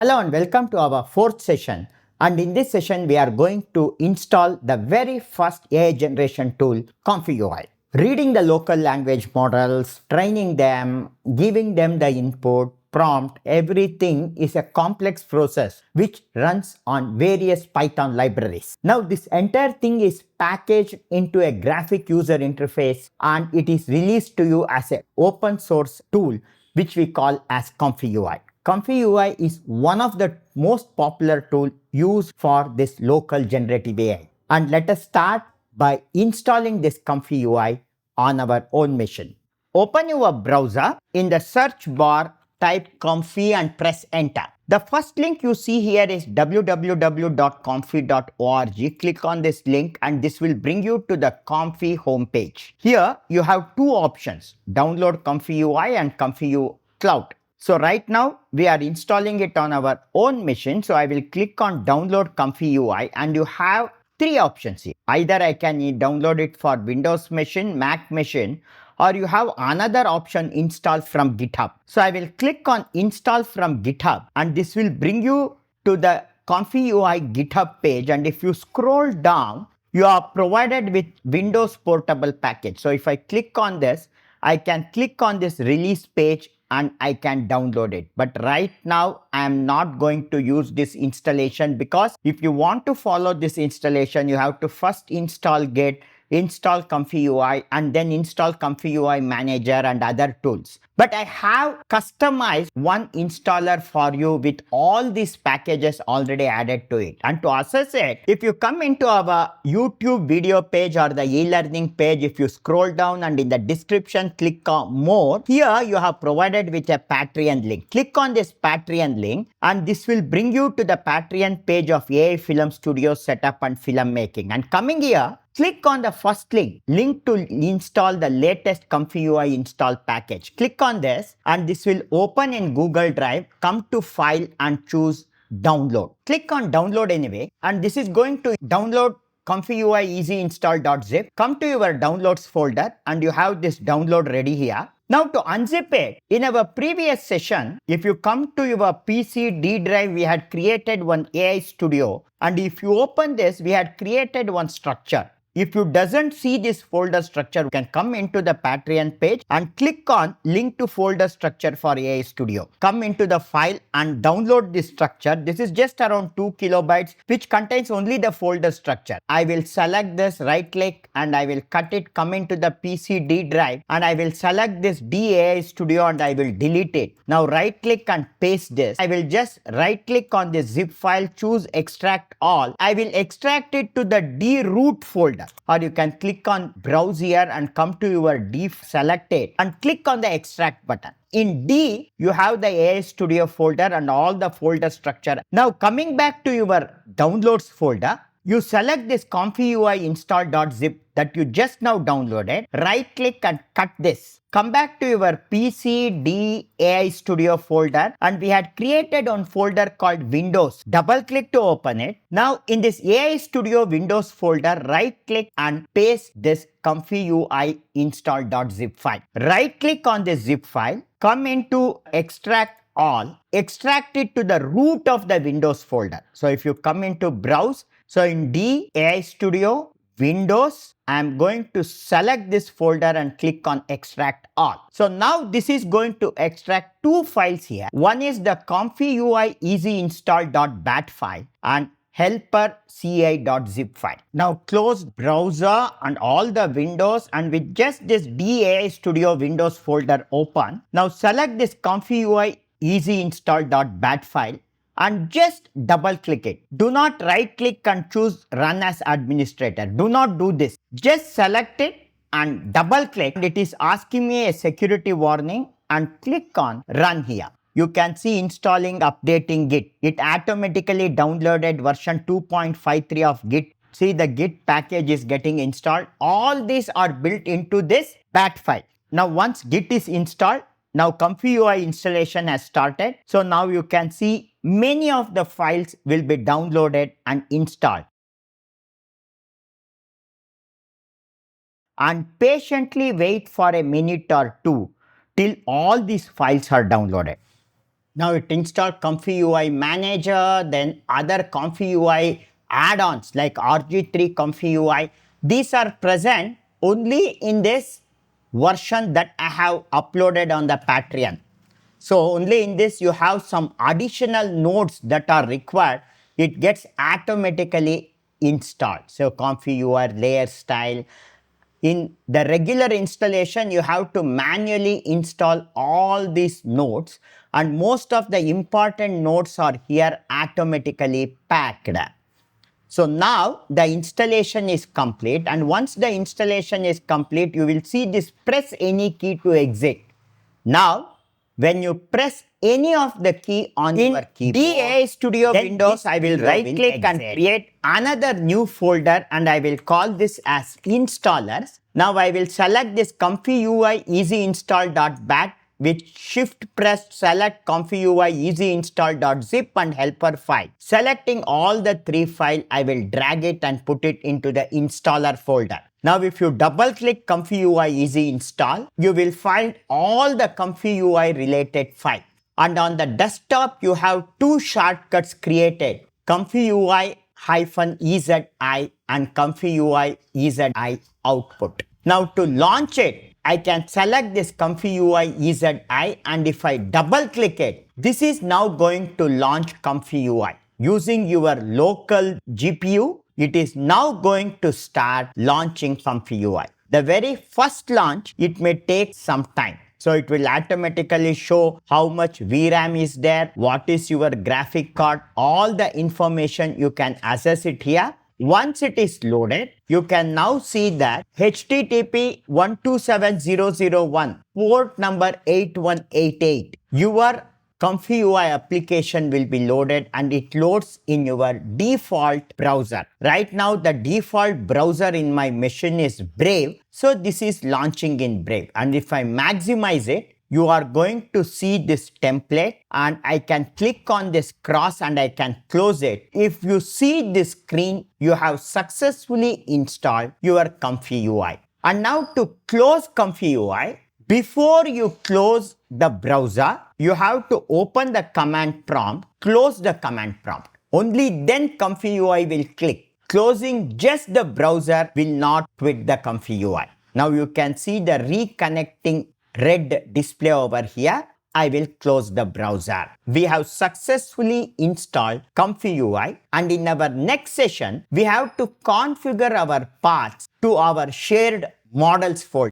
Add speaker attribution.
Speaker 1: Hello and welcome to our fourth session. And in this session, we are going to install the very first AI generation tool, ComfyUI. Reading the local language models, training them, giving them the input, prompt, everything is a complex process which runs on various Python libraries. Now this entire thing is packaged into a graphic user interface and it is released to you as an open source tool which we call as ComfyUI. ComfyUI is one of the most popular tools used for this local generative AI. And let us start by installing this ComfyUI on our own machine. Open your browser. In the search bar, type Comfy and press enter. The first link you see here is www.comfy.org. Click on this link and this will bring you to the Comfy homepage. Here you have two options, download ComfyUI and ComfyUI Cloud. So right now we are installing it on our own machine. So I will click on download ComfyUI and you have three options here. Either I can download it for Windows machine, Mac machine, or you have another option install from GitHub. So I will click on install from GitHub and this will bring you to the ComfyUI GitHub page. And if you scroll down, you are provided with Windows portable package. So if I click on this, I can click on this release page and I can download it. But right now, I am not going to use this installation because if you want to follow this installation, you have to first install Git, install ComfyUI, and then install ComfyUI Manager and other tools. But I have customized one installer for you with all these packages already added to it. And to access it, if you come into our YouTube video page or the e-learning page, if you scroll down and in the description, click on more, here you have provided with a Patreon link. Click on this Patreon link and this will bring you to the Patreon page of AI Film Studio setup and filmmaking. And coming here, click on the first link to install the latest ComfyUI install package. Click on this and this will open in Google Drive. Come to File and choose Download. Click on Download anyway and this is going to download ComfyUI-ezi install.zip. Come to your Downloads folder and you have this download ready here. Now to unzip it, in our previous session, if you come to your PC D drive, we had created one AI Studio. And if you open this, we had created one structure. If you doesn't see this folder structure, you can come into the Patreon page and click on link to folder structure for AI Studio. Come into the file and download this structure. This is just around 2 kilobytes, which contains only the folder structure. I will select this, right click, and I will cut it, come into the PC D drive, and I will select this D AI Studio and I will delete it. Now right click and paste this. I will just right click on this zip file, choose extract all. I will extract it to the D root folder. Or you can click on browse here and come to your D, select it and click on the extract button. In D, you have the AI Studio folder and all the folder structure. Now coming back to your downloads folder, you select this ComfyUI install.zip that you just now downloaded, right click and cut this. Come back to your PC D AI Studio folder and we had created one folder called Windows. Double click to open it. Now in this AI Studio Windows folder, right click and paste this ComfyUI install.zip file. Right click on this zip file, come into extract all, extract it to the root of the Windows folder. So if you come into browse, so in D AI Studio Windows, I am going to select this folder and click on extract all. So now this is going to extract two files here. One is the ComfyUI-ezi install.bat file and helper.ci.zip file. Now close browser and all the windows and with just this D AI Studio Windows folder open. Now select this ComfyUI-ezi install.bat file and just double click it. Do not right click and choose run as administrator. Do not do this. Just select it and double click. It is asking me a security warning and click on run here. You can see installing, updating Git. It automatically downloaded version 2.53 of Git. See the Git package is getting installed. All these are built into this bat file. Now once Git is installed, now ComfyUI installation has started. So now you can see many of the files will be downloaded and installed. And patiently wait for a minute or two till all these files are downloaded. Now it installed ComfyUI Manager, then other ComfyUI add-ons like RG3 ComfyUI. These are present only in this version that I have uploaded on the Patreon. So only in this you have some additional nodes that are required. It gets automatically installed. So ComfyUI layer style. In the regular installation, you have to manually install all these nodes, and most of the important nodes are here automatically packed. So now the installation is complete, and once the installation is complete, you will see this press any key to exit. Now, when you press any of the key on your keyboard, DA Studio Windows, I will right click and create another new folder, and I will call this as installers. Now I will select this ComfyUI-ezi install.bat with shift press select ComfyUI-ezi install.zip and helper file. Selecting all the three files, I will drag it and put it into the installer folder. Now if you double click ComfyUI-ezi install, you will find all the ComfyUI related files. And on the desktop, you have two shortcuts created, ComfyUI-ezi and ComfyUI-ezi output. Now to launch it, I can select this ComfyUI-ezi, and if I double click it, this is now going to launch ComfyUI. Using your local GPU, it is now going to start launching ComfyUI. The very first launch, it may take some time. So it will automatically show how much VRAM is there, what is your graphic card, all the information you can access it here. Once it is loaded, you can now see that HTTP 127.0.0.1 port number 8188. Your ComfyUI application will be loaded, and it loads in your default browser. Right now, the default browser in my machine is Brave. So this is launching in Brave. And if I maximize it, you are going to see this template, and I can click on this cross and I can close it. If you see this screen, you have successfully installed your ComfyUI. And now to close ComfyUI, before you close the browser, you have to open the command prompt, close the command prompt. Only then ComfyUI will click. Closing just the browser will not quit the ComfyUI. Now you can see the reconnecting red display over here. I will close the browser. We have successfully installed ComfyUI, and in our next session, we have to configure our paths to our shared models folder.